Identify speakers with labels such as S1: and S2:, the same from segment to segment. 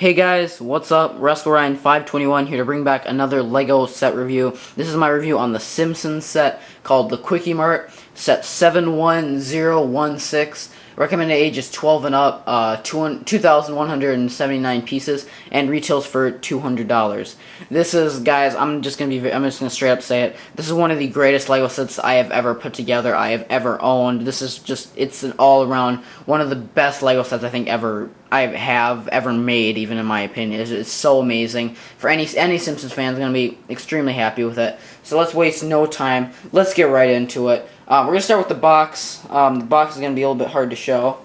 S1: Hey guys, what's up? WrestleRyan521 here to bring back another LEGO set review. This is my review on the Simpsons set called the Kwik-E-Mart, set 71016. Recommended age is 12 and up, 2,179 pieces, and retails for $200. This is, guys, I'm just gonna straight up say it. This is one of the greatest LEGO sets I have ever put together, I have ever owned. This is just, it's an all-around, one of the best LEGO sets I think I have ever made, even in my opinion. It's so amazing. For any Simpsons fan is going to be extremely happy with it. So let's waste no time. Let's get right into it. We're going to start with the box. The box is going to be a little bit hard to show,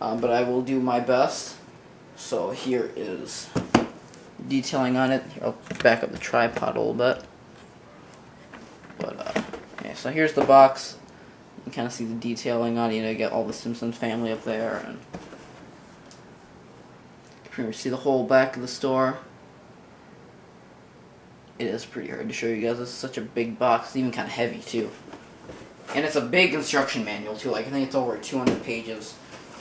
S1: but I will do my best. So here is detailing on it. Here, I'll back up the tripod a little bit. But okay, so here's the box. You can kind of see the detailing on it. You know, you get all the Simpsons family up there, and pretty much see the whole back of the store. It is pretty hard to show you guys. This is such a big box. It's even kind of heavy too. And it's a big instruction manual too. Like, I think it's over 200 pages.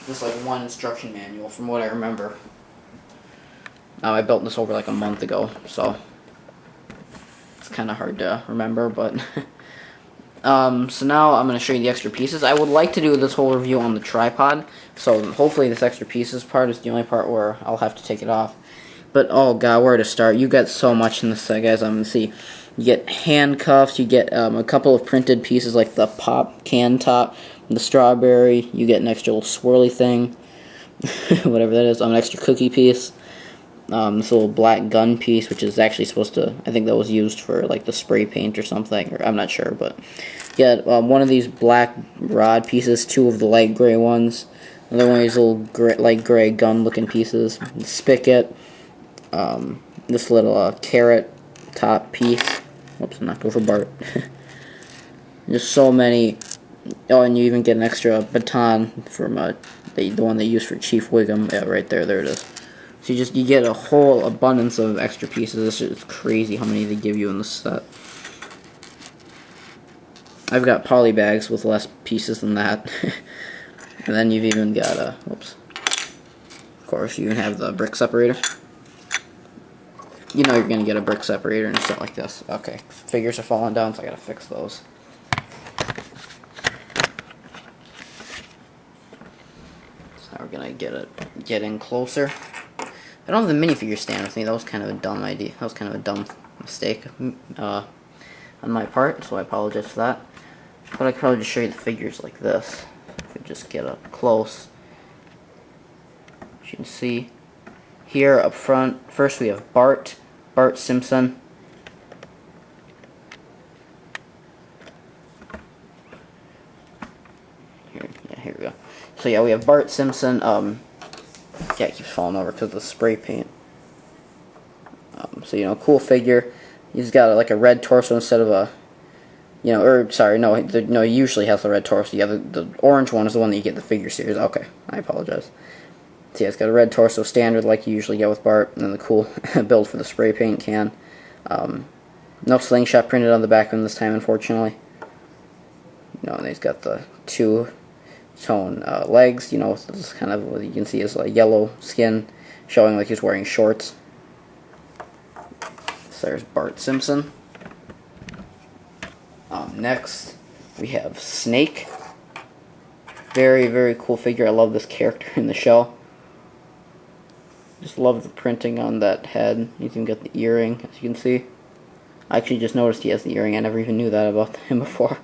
S1: Just like one instruction manual from what I remember. I built this over like a month ago, so it's kind of hard to remember, but so now I'm going to show you the extra pieces. I would like to do this whole review on the tripod, so hopefully this extra pieces part is the only part where I'll have to take it off. But oh god, where to start? You got so much in this set, guys. I'm going to see. You get handcuffs, you get a couple of printed pieces like the pop can top, the strawberry, you get an extra little swirly thing, whatever that is, an extra cookie piece. This little black gun piece, which is actually supposed to, I think that was used for like the spray paint or something, or I'm not sure, but yeah, one of these black rod pieces, two of the light gray ones, another one of these little light gray gun looking pieces, the spigot, this little carrot top piece. Oops, I'm not going for Bart. Just so many. Oh, and you even get an extra baton from the one they used for Chief Wiggum. Yeah, right there, there it is. So you get a whole abundance of extra pieces. It's crazy how many they give you in the set. I've got poly bags with less pieces than that. And then you've even got whoops. Of course, you even have the brick separator. You know you're gonna get a brick separator in a set like this. Okay, figures are falling down, so I gotta fix those. So we're gonna get in closer. I don't have the minifigure stand with me. That was kind of a dumb idea. That was kind of a dumb mistake on my part, so I apologize for that. But I could probably just show you the figures like this. If we just get up close. As you can see, here up front, first we have Bart Simpson. Here we go. So yeah, we have Bart Simpson. Yeah, it keeps falling over because of the spray paint. So, you know, cool figure. He's got like a red torso instead of a, you know, or sorry, no, he usually has a red torso. Yeah, the orange one is the one that you get in the figure series. Okay, I apologize. So yeah, it's got a red torso standard like you usually get with Bart, and then the cool build for the spray paint can. No slingshot printed on the back of him this time, unfortunately. You know, and he's got the two-tone legs, you know, with this kind of, what you can see is like yellow skin, showing like he's wearing shorts. So there's Bart Simpson. Next, we have Snake. Very, very cool figure. I love this character in the show. Just love the printing on that head. He's even got the earring, as you can see. I actually just noticed he has the earring. I never even knew that about him before.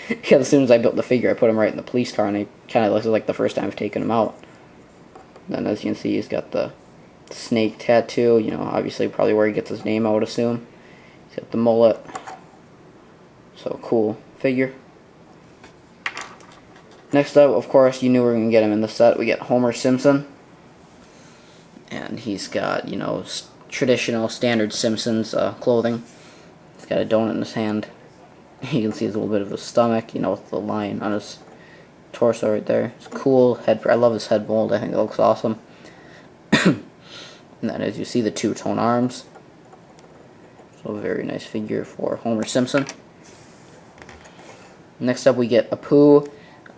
S1: Because as soon as I built the figure, I put him right in the police car, and he kind of looks like the first time I've taken him out. Then, as you can see, he's got the snake tattoo. You know, obviously probably where he gets his name, I would assume. He's got the mullet. So, cool figure. Next up, of course, you knew we were going to get him in the set. We get Homer Simpson. And he's got, you know, traditional, standard Simpsons clothing. He's got a donut in his hand. You can see there's a little bit of his stomach, you know, with the line on his torso right there. It's cool head. I love his head mold. I think it looks awesome. And then, as you see, the two-tone arms. So, a very nice figure for Homer Simpson. Next up, we get Apu.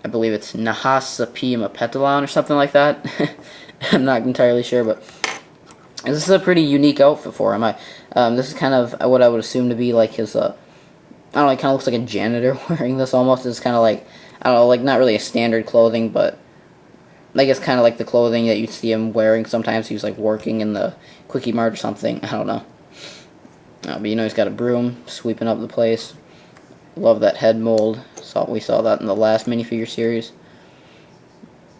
S1: I believe it's Nahasapima Petalon or something like that. I'm not entirely sure, but This is a pretty unique outfit for him. This is kind of what I would assume to be like his, I don't know, it kind of looks like a janitor wearing this almost. It's kind of like, I don't know, like not really a standard clothing, but I guess kind of like the clothing that you see him wearing sometimes. He's like working in the Kwik-E-Mart or something. I don't know. But you know, he's got a broom sweeping up the place. Love that head mold. We saw that in the last minifigure series.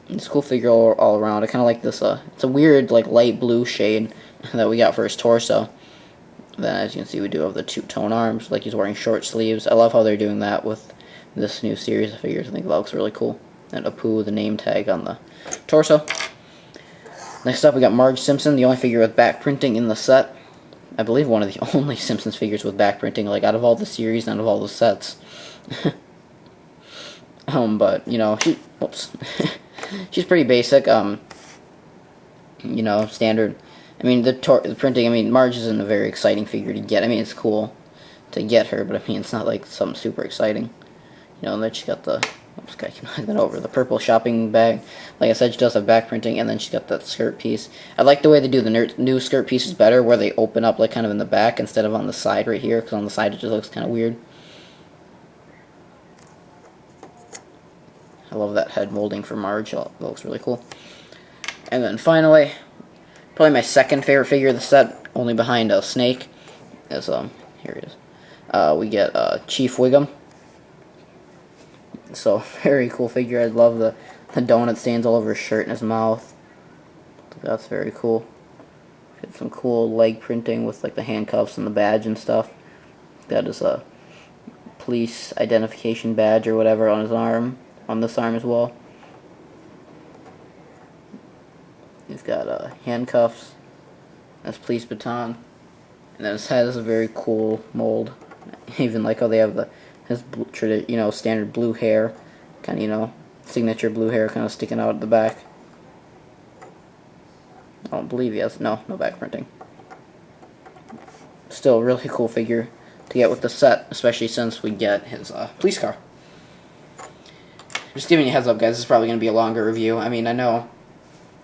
S1: It's a cool figure all around. I kind of like this. It's a weird like light blue shade that we got for his torso. Then as you can see, we do have the two-tone arms, like he's wearing short sleeves. I love how they're doing that with this new series of figures. I think that looks really cool. And Apu, the name tag on the torso. Next up, we got Marge Simpson, the only figure with back printing in the set. I believe one of the only Simpsons figures with back printing, like out of all the series and out of all the sets. But you know, she's pretty basic. You know, standard. I mean, the printing. I mean, Marge isn't a very exciting figure to get. I mean, it's cool to get her, but I mean, it's not like something super exciting. You know, and then she's got the. Oops, I can knock that over. The purple shopping bag. Like I said, she does have back printing, and then she's got that skirt piece. I like the way they do the new skirt pieces better, where they open up like kind of in the back instead of on the side right here, because on the side it just looks kind of weird. I love that head molding for Marge. It looks really cool. And then finally, probably my second favorite figure of the set, only behind a Snake, is here it is. We get Chief Wiggum. So, very cool figure. I love the donut stains all over his shirt and his mouth. That's very cool. Got some cool leg printing with like the handcuffs and the badge and stuff. Got his police identification badge or whatever on his arm, on this arm as well. He's got handcuffs, his police baton, and then his head is a very cool mold. Even like how they have his you know, standard blue hair, kind of, you know, signature blue hair kind of sticking out at the back. I don't believe he has no back printing. Still a really cool figure to get with the set, especially since we get his police car. Just giving you a heads up, guys, this is probably going to be a longer review. I mean, I know.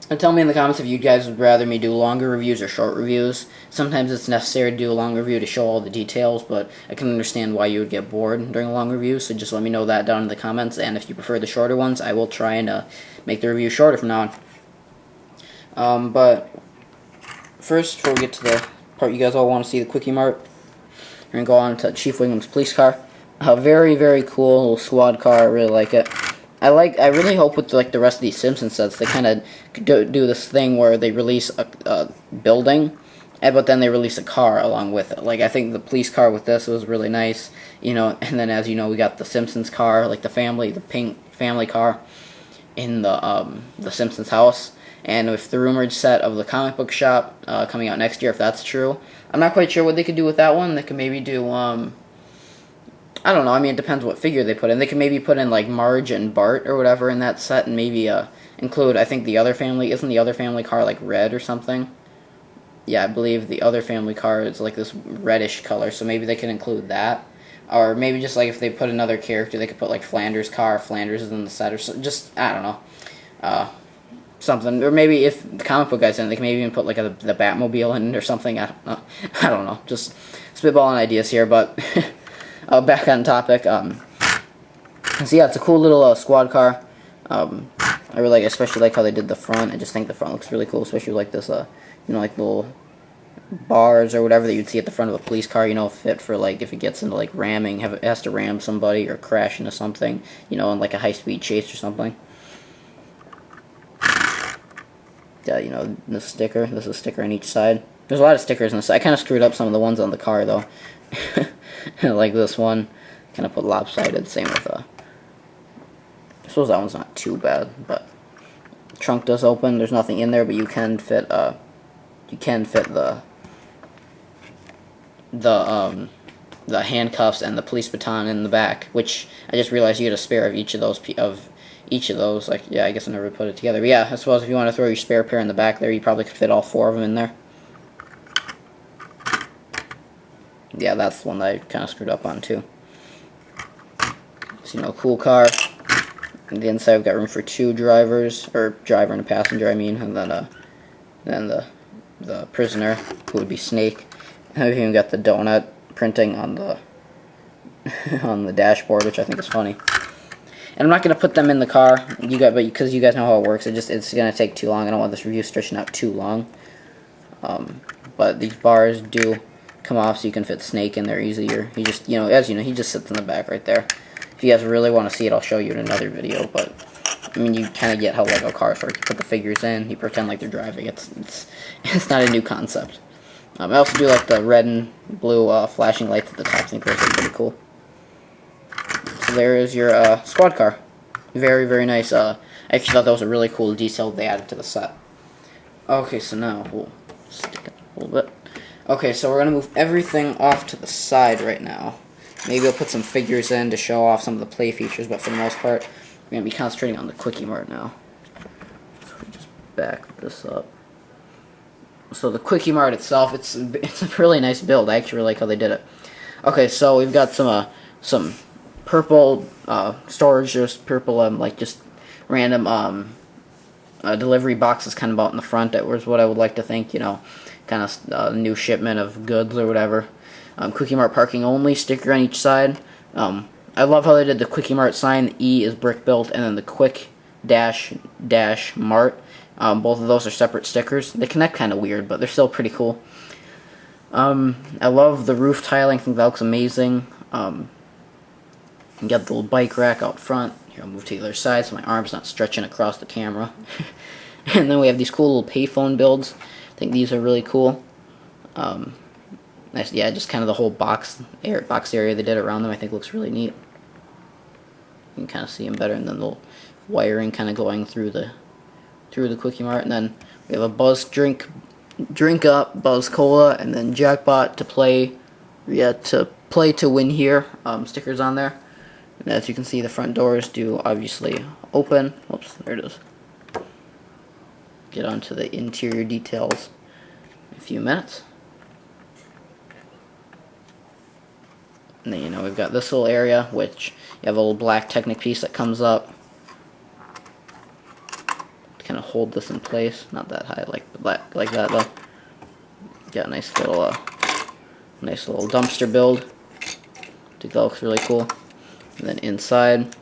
S1: And tell me in the comments if you guys would rather me do longer reviews or short reviews. Sometimes it's necessary to do a long review to show all the details, but I can understand why you would get bored during a long review, so just let me know that down in the comments, and if you prefer the shorter ones, I will try and make the review shorter from now on. But first, before we get to the part you guys all want to see, the Kwik-E-Mart, we're going to go on to Chief Wiggum's police car. A very, very cool little squad car. I really like it. I really hope with like the rest of these Simpsons sets, they kind of do this thing where they release a building, but then they release a car along with it. Like I think the police car with this was really nice, you know. And then as you know, we got the Simpsons car, like the pink family car, in the Simpsons house. And with the rumored set of the comic book shop coming out next year, if that's true, I'm not quite sure what they could do with that one. They could maybe do I don't know, I mean, it depends what figure they put in. They could maybe put in, like, Marge and Bart or whatever in that set, and maybe include, I think, the other family. Isn't the other family car, like, red or something? Yeah, I believe the other family car is, like, this reddish color, so maybe they could include that. Or maybe just, like, if they put another character, they could put, like, Flanders' car. Flanders is in the set, or so, just, I don't know. Something. Or maybe if the comic book guy's in it, they can maybe even put, like, the Batmobile in it or something. I don't know. Just spitballing ideas here, but... back on topic, so yeah, it's a cool little squad car. I really like it, especially like how they did the front. I just think the front looks really cool, especially like this, you know, like little bars or whatever that you'd see at the front of a police car, you know, fit for like if it gets into like ramming, it has to ram somebody or crash into something, you know, in like a high-speed chase or something. Yeah, you know, this sticker, this is a sticker on each side. There's a lot of stickers on this. I kind of screwed up some of the ones on the car though. Like this one, kind of put lopsided. Same with I suppose that one's not too bad, but the trunk does open. There's nothing in there, but you can fit the handcuffs and the police baton in the back. Which I just realized you get a spare of each of those. Like, yeah, I guess I never put it together. But yeah, I suppose if you want to throw your spare pair in the back there, you probably could fit all 4 of them in there. Yeah, that's the one that I kind of screwed up on too. So, you know, cool car. On the inside, we've got room for 2 drivers, or driver and a passenger, I mean, and then the the prisoner, who would be Snake. And I've even got the donut printing on the on the dashboard, which I think is funny. And I'm not going to put them in the car, but because you guys know how it works, it's going to take too long. I don't want this review stretching out too long. But these bars do come off so you can fit Snake in there easier. He just, as you know, he just sits in the back right there. If you guys really want to see it, I'll show you in another video, but I mean, you kind of get how Lego cars work. You put the figures in, you pretend like they're driving. It's not a new concept. I also do like the red and blue flashing lights at the top. I think those are pretty cool. So there is your squad car. Very, very nice. I actually thought that was a really cool detail they added to the set. Okay, so now we'll stick it a little bit. Okay, so we're going to move everything off to the side right now. Maybe I'll put some figures in to show off some of the play features, but for the most part, we're going to be concentrating on the Kwik-E-Mart now. So we just back this up. So the Kwik-E-Mart itself, it's a really nice build. I actually really like how they did it. Okay, so we've got some purple storage, just purple like just random delivery boxes kind of out in the front. That was what I would like to think, kind of new shipment of goods or whatever. Kwik-E-Mart parking only sticker on each side. I love how they did the Kwik-E-Mart sign. The E is brick built, and then the Kwik-Mart. Both of those are separate stickers. They connect kind of weird, but they're still pretty cool. I love the roof tiling. I think that looks amazing. You got the little bike rack out front. Here, I'll move to the other side so my arm's not stretching across the camera. And then we have these cool little payphone builds. I think these are really cool. Nice, yeah, just kind of the whole box area they did around them I think looks really neat. You can kind of see them better, and then the little wiring kind of going through the Kwik-E-Mart. And then we have a Buzz drink up, Buzz Cola, and then Jackpot to play. Yeah, to play to win here. Stickers on there. And as you can see, the front doors do obviously open. Whoops, there it is. Get onto the interior details in a few minutes. And then, we've got this little area, which you have a little black Technic piece that comes up to kind of hold this in place. Not that high, like that though. Got a nice little dumpster build. I think that looks really cool. And then inside,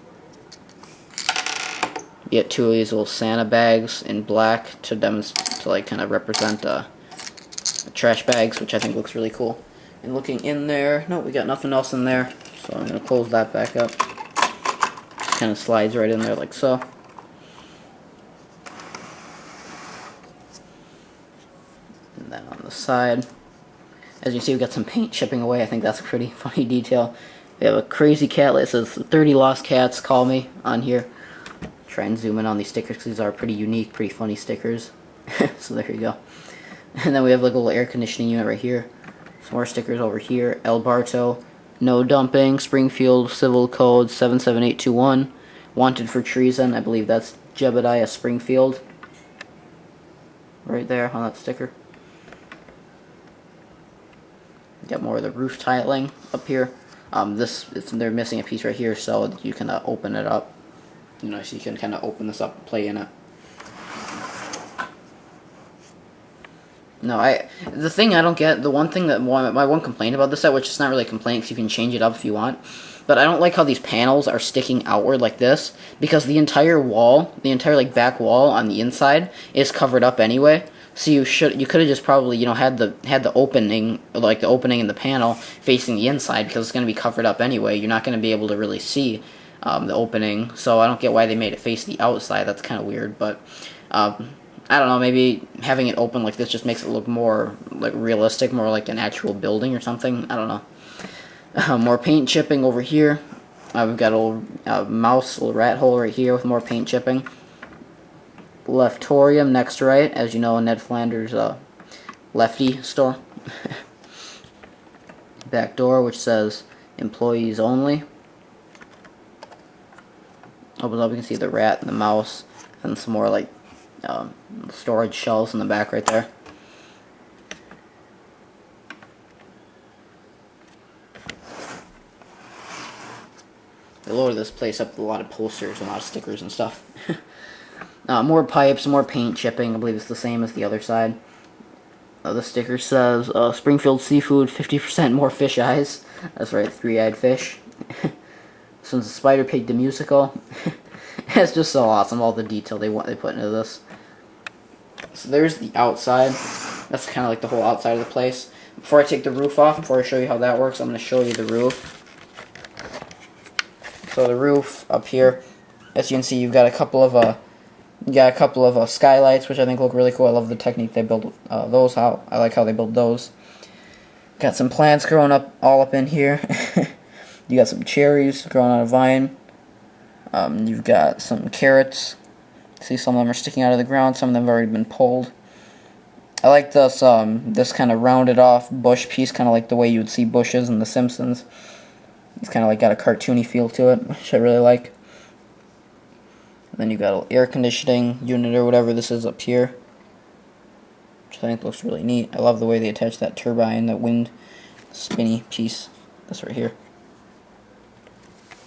S1: you get two of these little Santa bags in black to kind of represent trash bags, which I think looks really cool. And looking in there, no, we got nothing else in there, so I'm going to close that back up. Just kind of slides right in there like so. And then on the side, as you see, we got some paint chipping away. I think that's a pretty funny detail. We have a crazy cat that says 30 lost cats, call me, on here. Try and zoom in on these stickers because these are pretty unique, pretty funny stickers. So there you go. And then we have like a little air conditioning unit right here. Some more stickers over here. El Barto, no dumping, Springfield Civil Code 77821. Wanted for treason. I believe that's Jebediah Springfield. Right there on that sticker. Got more of the roof tiling up here. They're missing a piece right here, so you can open it up. So you can kind of open this up and play in it. No, the thing I don't get, my one complaint about this set, which is not really a complaint because you can change it up if you want, but I don't like how these panels are sticking outward like this, because the entire wall, back wall on the inside is covered up anyway. So you could have just probably had the opening, like the opening in the panel facing the inside, because it's going to be covered up anyway. You're not going to be able to really see the opening, so I don't get why they made it face the outside. That's kind of weird, but I don't know, maybe having it open like this just makes it look more like realistic, more like an actual building or something. I don't know. More paint chipping over here. We've got a little mouse, a little rat hole right here with more paint chipping. Leftorium next to right, as you know, Ned Flanders' lefty store. Back door, which says employees only. Opens up, you can see the rat and the mouse, and some more like storage shelves in the back right there. They loaded this place up with a lot of posters and a lot of stickers and stuff. More pipes, more paint chipping. I believe it's the same as the other side. The sticker says Springfield Seafood, 50% more fish eyes. That's right, three-eyed fish. This one's a Spider Pig the Musical. It's just so awesome, all the detail they put into this. So there's the outside. That's kind of like the whole outside of the place. Before I take the roof off, before I show you how that works, I'm going to show you the roof. So the roof up here, as you can see, you've got a couple of skylights, which I think look really cool. I love the technique they build those. I like how they build those. Got some plants growing up all up in here. You got some cherries growing on a vine. You've got some carrots. See, some of them are sticking out of the ground. Some of them have already been pulled. I like this this kind of rounded off bush piece, kind of like the way you would see bushes in The Simpsons. It's kind of like got a cartoony feel to it, which I really like. And then you've got an air conditioning unit or whatever this is up here, which I think looks really neat. I love the way they attach that turbine, that wind spinny piece. That's right here.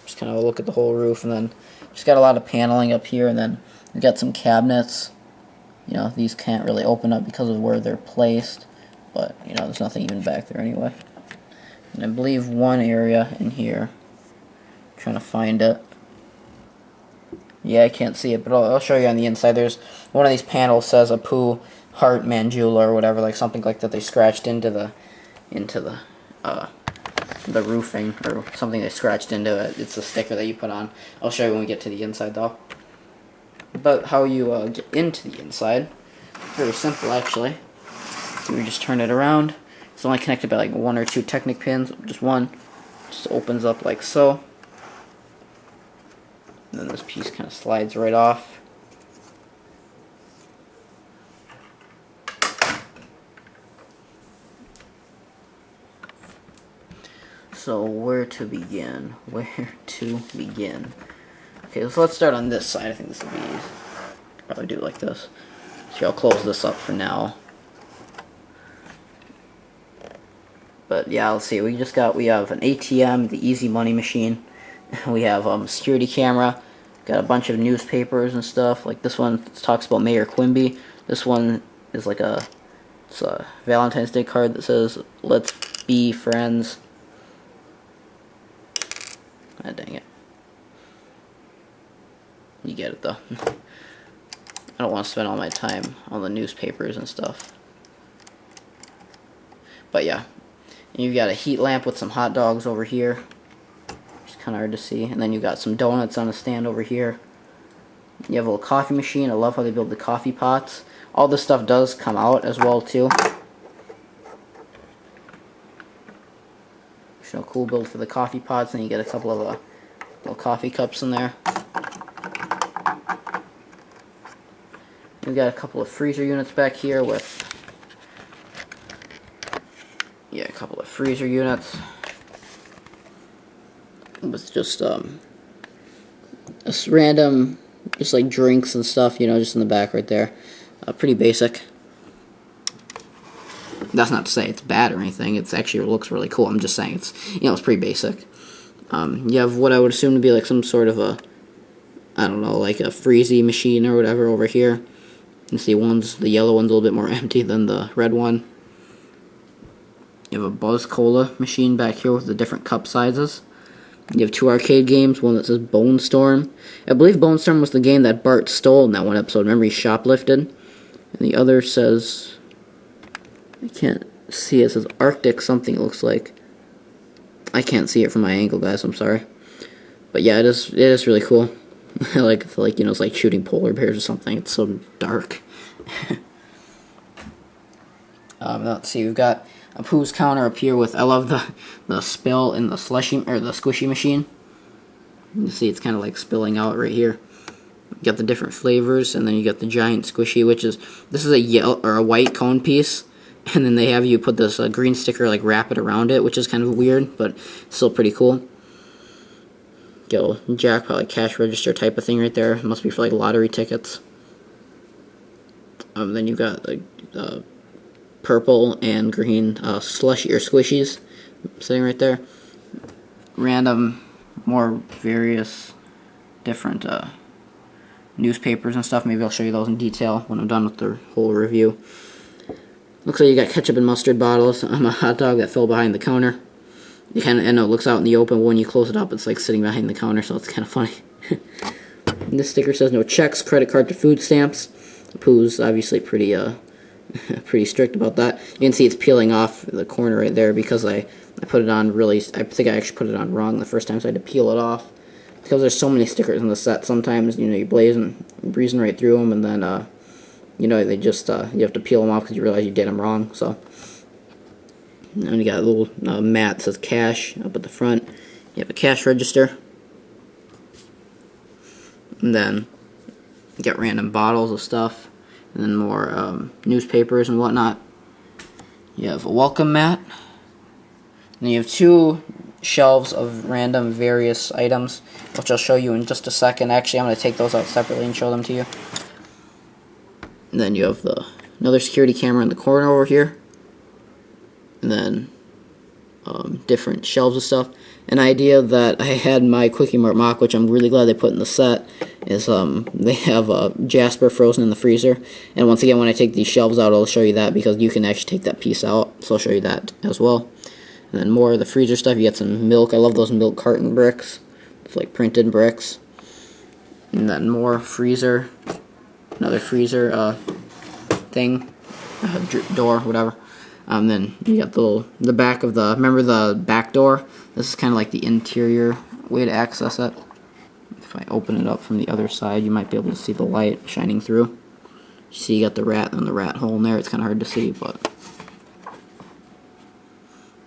S1: Just kind of a look at the whole roof, and then just got a lot of paneling up here, and then we've got some cabinets. You know, these can't really open up because of where they're placed, but, you know, there's nothing even back there anyway. And I believe one area in here, I'm trying to find it. Yeah, I can't see it, but I'll show you on the inside. There's one of these panels says Apu Heart Manjula or whatever, like something like that they scratched into the roofing, or something they scratched into it. It's a sticker that you put on. I'll show you when we get to the inside though. But how you get into the inside, very simple actually. So we just turn it around. It's only connected by like 1 or 2 Technic pins, just one. Just opens up like so. And then this piece kind of slides right off. So where to begin? Where to begin? Okay, so let's start on this side. I think this will be easy. Probably do it like this. So I'll close this up for now. But yeah, let's see. We have an ATM, the Easy Money machine. We have security camera. Got a bunch of newspapers and stuff. Like this one talks about Mayor Quimby. This one is like it's a Valentine's Day card that says "Let's be friends." Ah, dang it. You get it though. I don't want to spend all my time on the newspapers and stuff. But yeah. And you've got a heat lamp with some hot dogs over here. It's kind of hard to see. And then you've got some donuts on a stand over here. You have a little coffee machine. I love how they build the coffee pots. All this stuff does come out as well too. So a cool build for the coffee pots. And you get a couple of little coffee cups in there. We've got a couple of freezer units back here with, yeah, a couple of freezer units with just random, just like drinks and stuff, you know, just in the back right there. Pretty basic. That's not to say it's bad or anything. It's actually, it looks really cool. I'm just saying it's, you know, it's pretty basic. You have what I would assume to be like some sort of a, I don't know, like a freezy machine or whatever over here. You see the yellow one's a little bit more empty than the red one. You have a Buzz Cola machine back here with the different cup sizes. You have 2 arcade games, one that says Bone Storm. I believe Bone Storm was the game that Bart stole in that one episode. Remember, he shoplifted? And the other says, I can't see it, says Arctic something, it looks like. I can't see it from my angle, guys, I'm sorry. But yeah, it is really cool. I like, you know, it's like shooting polar bears or something. It's so dark. Let's see, we've got a Pooh's counter up here with, I love the spill in the slushy, or the squishy machine. You see it's kind of like spilling out right here. You got the different flavors, and then you got the giant squishy, which is, this is a yellow, or a white cone piece. And then they have you put this green sticker, like wrap it around it, which is kind of weird, but still pretty cool. Go jackpot, like cash register type of thing right there. It must be for like lottery tickets. Then you've got like purple and green slushy or squishies sitting right there. Random, more various different newspapers and stuff. Maybe I'll show you those in detail when I'm done with the whole review. Looks like you got ketchup and mustard bottles. A hot dog that fell behind the counter. You kind of, and it looks out in the open. When you close it up, it's like sitting behind the counter, so it's kind of funny. And this sticker says no checks, credit card to food stamps. Pooh's obviously pretty pretty strict about that. You can see it's peeling off the corner right there because I put it on really. I think I actually put it on wrong the first time, so I had to peel it off because there's so many stickers in the set. Sometimes you're breezing right through them, and then they just you have to peel them off because you realize you did them wrong. So. And you got a little mat that says cash up at the front. You have a cash register. And then you got random bottles of stuff. And then more newspapers and whatnot. You have a welcome mat. And you have 2 shelves of random various items, which I'll show you in just a second. Actually, I'm going to take those out separately and show them to you. And then you have another security camera in the corner over here. And then different shelves of stuff. An idea that I had in my Kwik-E-Mart mock, which I'm really glad they put in the set, is they have Jasper frozen in the freezer. And once again, when I take these shelves out, I'll show you that because you can actually take that piece out. So I'll show you that as well. And then more of the freezer stuff. You got some milk. I love those milk carton bricks. It's like printed bricks. And then more freezer. Another freezer thing. Door, whatever. Then you got the back of remember the back door? This is kind of like the interior way to access it. If I open it up from the other side, you might be able to see the light shining through. You see you got the rat and the rat hole in there. It's kind of hard to see, but...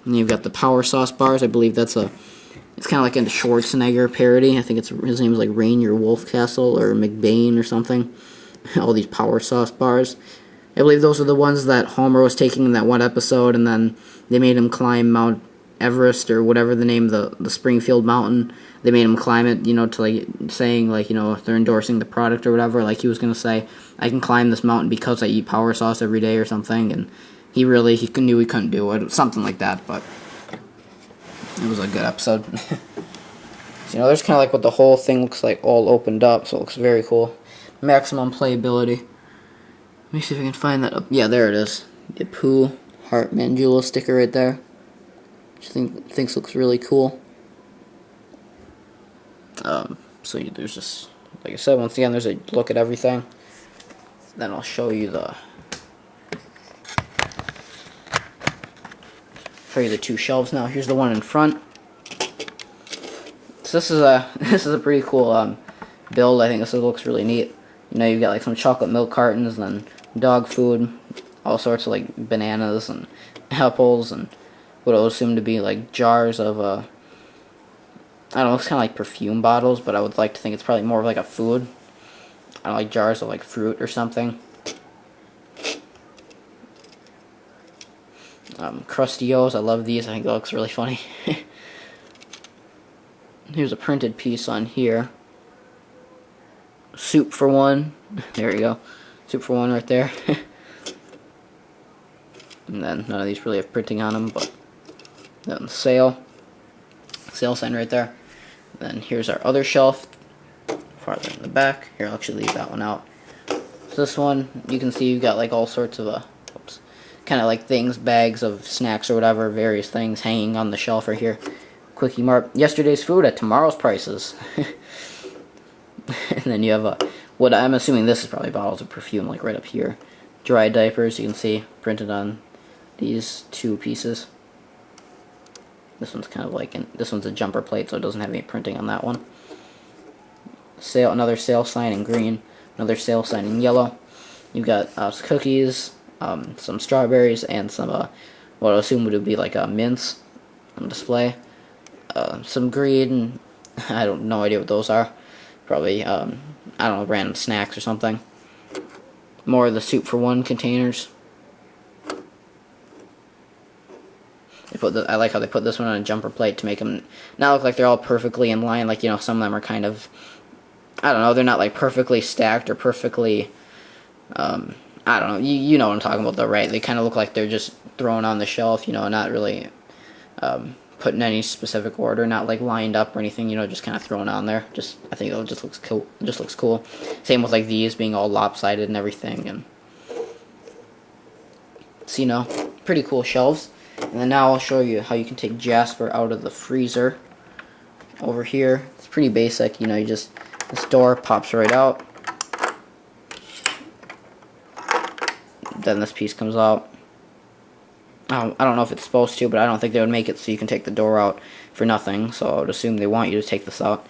S1: And you've got the power sauce bars. I believe it's kind of like a Schwarzenegger parody. I think his name is like Rainier Wolfcastle or McBain or something. All these power sauce bars. I believe those are the ones that Homer was taking in that one episode, and then they made him climb Mount Everest or whatever the name, the Springfield Mountain. They made him climb it, to like saying like if they're endorsing the product or whatever. Like he was gonna say, I can climb this mountain because I eat power sauce every day or something, and he knew he couldn't do it, something like that. But it was a good episode. So, there's kind of like what the whole thing looks like, all opened up, so it looks very cool. Maximum playability. Let me see if I can find that up. Yeah, there it is. The Pooh Heart Mandula sticker right there. Which I think looks really cool. So there's just, like I said, once again, there's a look at everything. Then I'll show you the 2 shelves now. Here's the one in front. So this is a pretty cool build. I think this looks really neat. You've got like some chocolate milk cartons and dog food, all sorts of like bananas and apples and what I would assume to be like jars of I don't know, it's kind of like perfume bottles, but I would like to think it's probably more of like a food. I don't know, like jars of like fruit or something. Krusty-O's, I love these. I think that looks really funny. Here's a printed piece on here. Soup for one. There you go. Soup for one right there. And then none of these really have printing on them, but then sale sign right there. Then here's our other shelf farther in the back. Here, I'll actually leave that one out. So this one, you can see you've got like all sorts of kind of like things, bags of snacks or whatever, various things hanging on the shelf right here. Kwik-E-Mart, yesterday's food at tomorrow's prices. And then you have what I'm assuming this is probably bottles of perfume, like right up here. Dry diapers, you can see printed on these 2 pieces. This one's kind of like this one's a jumper plate, so it doesn't have any printing on that one. Another sale sign in green, another sale sign in yellow. You've got cookies, some strawberries, and some what I assume would be like mints on display. Some green, I don't no idea what those are. Probably I don't know, random snacks or something. More of the soup for one containers. I like how they put this one on a jumper plate to make them not look like they're all perfectly in line. Like, some of them are kind of, I don't know, they're not like perfectly stacked or perfectly, I don't know, you know what I'm talking about though, right? They kind of look like they're just thrown on the shelf, not really put in any specific order, not like lined up or anything, just kind of thrown on there. I think it just looks cool. Same with like these being all lopsided and everything. And So, you know, pretty cool shelves. And then now I'll show you how you can take Jasper out of the freezer. Over here, it's pretty basic. You know, you just, this door pops right out. Then this piece comes out. I don't know if it's supposed to, but I don't think they would make it so you can take the door out for nothing. So I would assume they want you to take this out.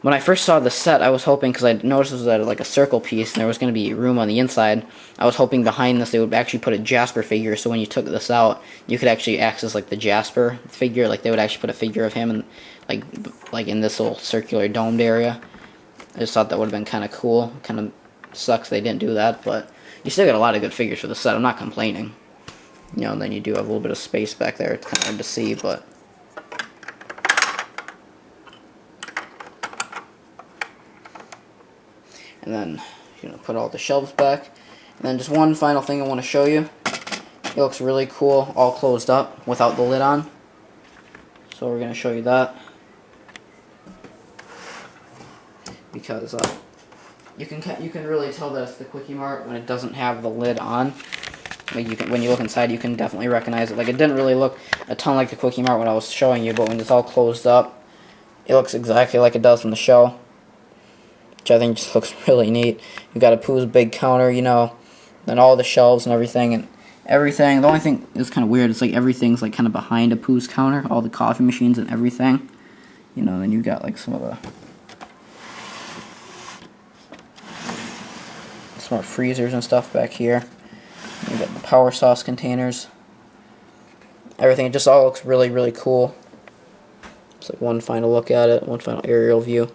S1: When I first saw the set, I was hoping, because I noticed this was like a circle piece and there was going to be room on the inside, I was hoping behind this they would actually put a Jasper figure, so when you took this out, you could actually access like the Jasper figure, like they would actually put a figure of him in, like in this little circular domed area. I just thought that would have been kind of cool. Kind of sucks they didn't do that, but you still got a lot of good figures for the set. I'm not complaining. You know, and then you do have a little bit of space back there. It's kind of hard to see, but... And then, you know, put all the shelves back. And then just one final thing I want to show you. It looks really cool, all closed up, without the lid on. So we're going to show you that. Because you can really tell that it's the Kwik-E-Mart when it doesn't have the lid on. Like when you look inside, you can definitely recognize it. Like it didn't really look a ton like the Kwik-E-Mart when I was showing you, but when it's all closed up, it looks exactly like it does in the show. Which I think just looks really neat. You got a Pooh's big counter, you know, then all the shelves and everything. The only thing is kind of weird, it's like everything's like kind of behind a Pooh's counter, all the coffee machines and everything. You know, then you got like some more freezers and stuff back here. You got the power sauce containers. Everything, it just all looks really, really cool. It's like one final look at it, one final aerial view.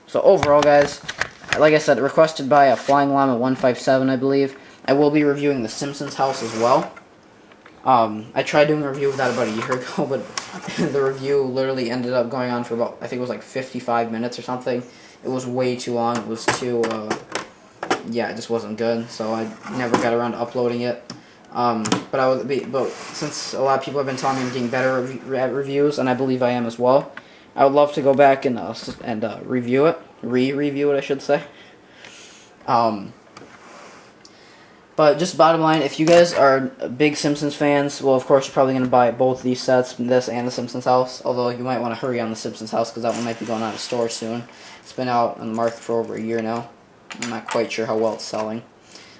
S1: So overall, guys, like I said, requested by a Flying Llama 157, I believe. I will be reviewing the Simpsons house as well. I tried doing a review of that about a year ago, but the review literally ended up going on for about, I think it was like 55 minutes or something. It was way too long. It was too, yeah, it just wasn't good. So I never got around to uploading it. But since a lot of people have been telling me I'm getting better at reviews, and I believe I am as well, I would love to go back and review it, re-review it, I should say. But just bottom line, if you guys are big Simpsons fans, well, of course, you're probably going to buy both these sets, this and the Simpsons house. Although you might want to hurry on the Simpsons house because that one might be going out of store soon. It's been out on the market for over a year now. I'm not quite sure how well it's selling.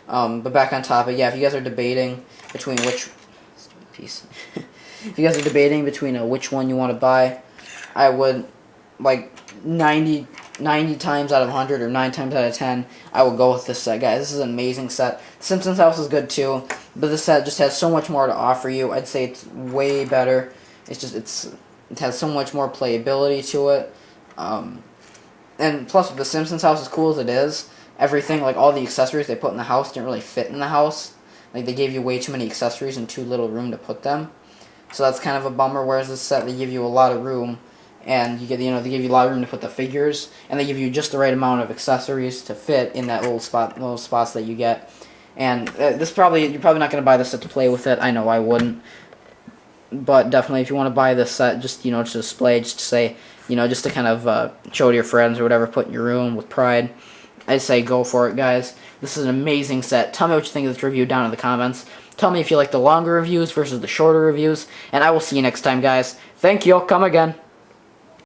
S1: But back on topic, yeah, if you guys are debating between which... Stupid piece. If you guys are debating between which one you want to buy, I would, like, 90 times out of 100 or 9 times out of 10, I would go with this set, guys. This is an amazing set. Simpsons house is good too, but this set just has so much more to offer you. I'd say it's way better. It has so much more playability to it. And plus, with the Simpsons house, as cool as it is, everything, like all the accessories they put in the house didn't really fit in the house. Like, they gave you way too many accessories and too little room to put them. So that's kind of a bummer, whereas this set, they give you a lot of room. And you get, you know, they give you a lot of room to put the figures, and they give you just the right amount of accessories to fit in that little spots that you get. And you're probably not going to buy this set to play with it. I know I wouldn't, but definitely if you want to buy this set, just, you know, to display, just to say, you know, just to kind of show to your friends or whatever, put in your room with pride, I'd say go for it, guys. This is an amazing set. Tell me what you think of this review down in the comments. Tell me if you like the longer reviews versus the shorter reviews, and I will see you next time, guys. Thank you. Come again.